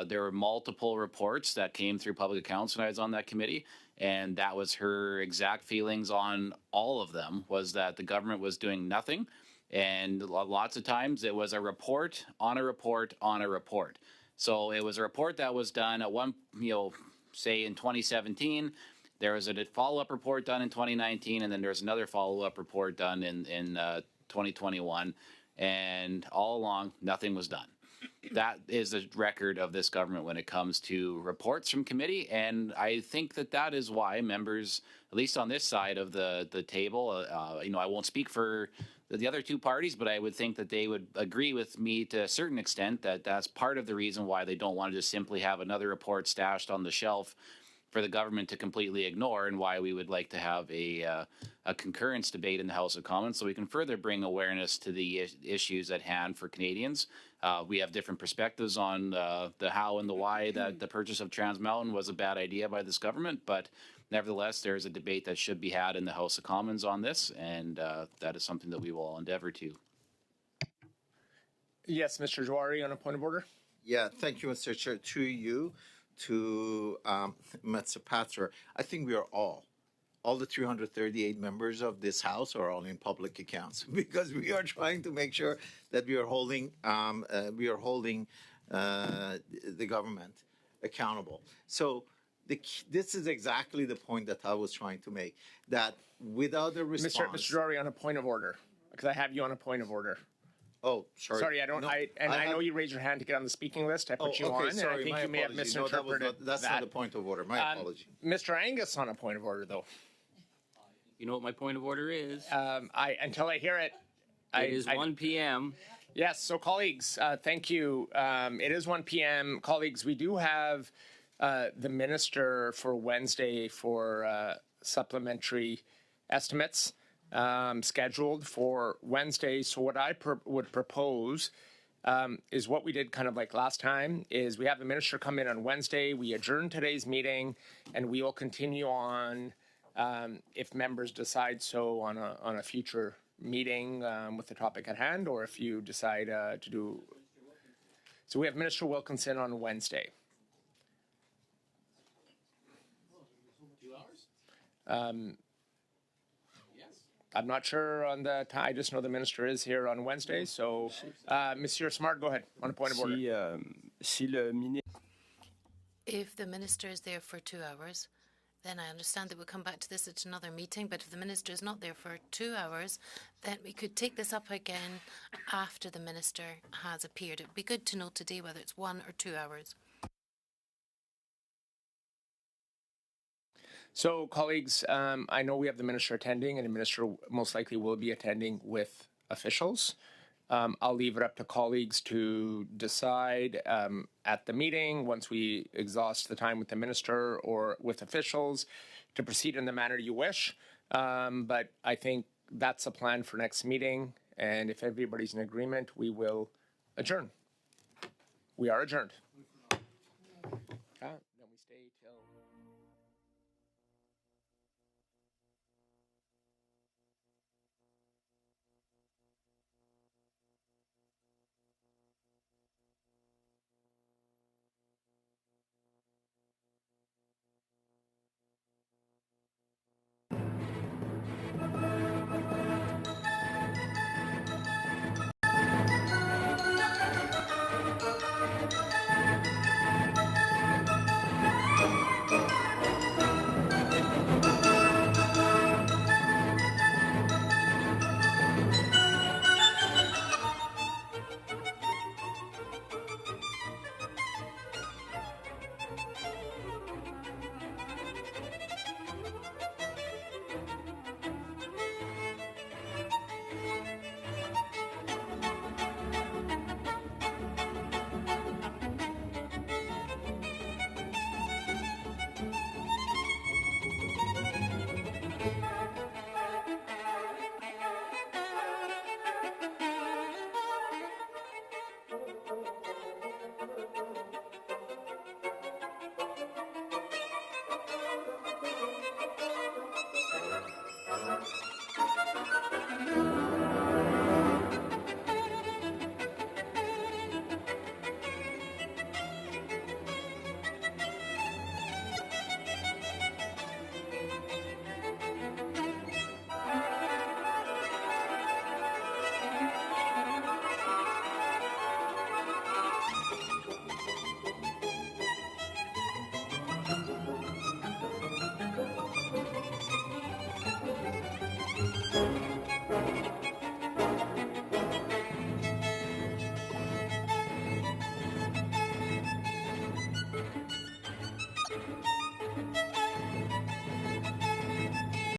There were multiple reports that came through public accounts when I was on that committee, and that was her exact feelings on all of them, was that the government was doing nothing. And lots of times it was a report on a report on a report. So it was a report that was done at one, say in 2017, there was a follow-up report done in 2019, and then there's another follow-up report done in 2021, and all along, nothing was done. That is the record of this government when it comes to reports from committee, and I think that is why members, at least on this side of the table, I won't speak for the other two parties, but I would think that they would agree with me to a certain extent that that's part of the reason why they don't want to just simply have another report stashed on the shelf for the government to completely ignore, and why we would like to have a concurrence debate in the House of Commons so we can further bring awareness to the issues at hand for Canadians. We have different perspectives on the how and the why that the purchase of Trans Mountain was a bad idea by this government, but nevertheless, there is a debate that should be had in the House of Commons on this, and that is something that we will endeavor to. Yes, Mr. Jawari, on a point of order. Yeah, thank you, Mr. Chair. To you, to Mr. Patzer, I think we are all the 338 members of this House are all in public accounts because we are trying to make sure that we are holding the government accountable. So this is exactly the point that I was trying to make, that without a response... Mr. Jawari, on a point of order, because I have you on a point of order. Oh, sorry. Sorry, I don't. No, I know you raised your hand to get on the speaking list. I put you on, and I think my you may have apology. No, misinterpreted that's that. not the point of order. My apology. Mr. Angus, on a point of order, though. You know what my point of order is? Until I hear it, It is 1 p.m. Yes. So, colleagues, thank you. It is 1 p.m. Colleagues, we do have the minister for Wednesday for supplementary estimates scheduled for Wednesday. So what I would propose is what we did kind of like last time, is we have the minister come in on Wednesday, we adjourn today's meeting, and we will continue on if members decide so on a future meeting with the topic at hand, or if you decide to do. So we have Minister Wilkinson on Wednesday. 2 hours? I'm not sure on the time. I just know the minister is here on Wednesday. So, Monsieur Smart, go ahead on a point of order. If the minister is there for 2 hours, then I understand that we'll come back to this at another meeting. But if the minister is not there for 2 hours, then we could take this up again after the minister has appeared. It would be good to know today whether it's 1 or 2 hours. So, colleagues, I know we have the minister attending, and the minister most likely will be attending with officials. I'll leave it up to colleagues to decide at the meeting, once we exhaust the time with the minister or with officials, to proceed in the manner you wish. But I think that's a plan for next meeting. And if everybody's in agreement, we will adjourn. We are adjourned.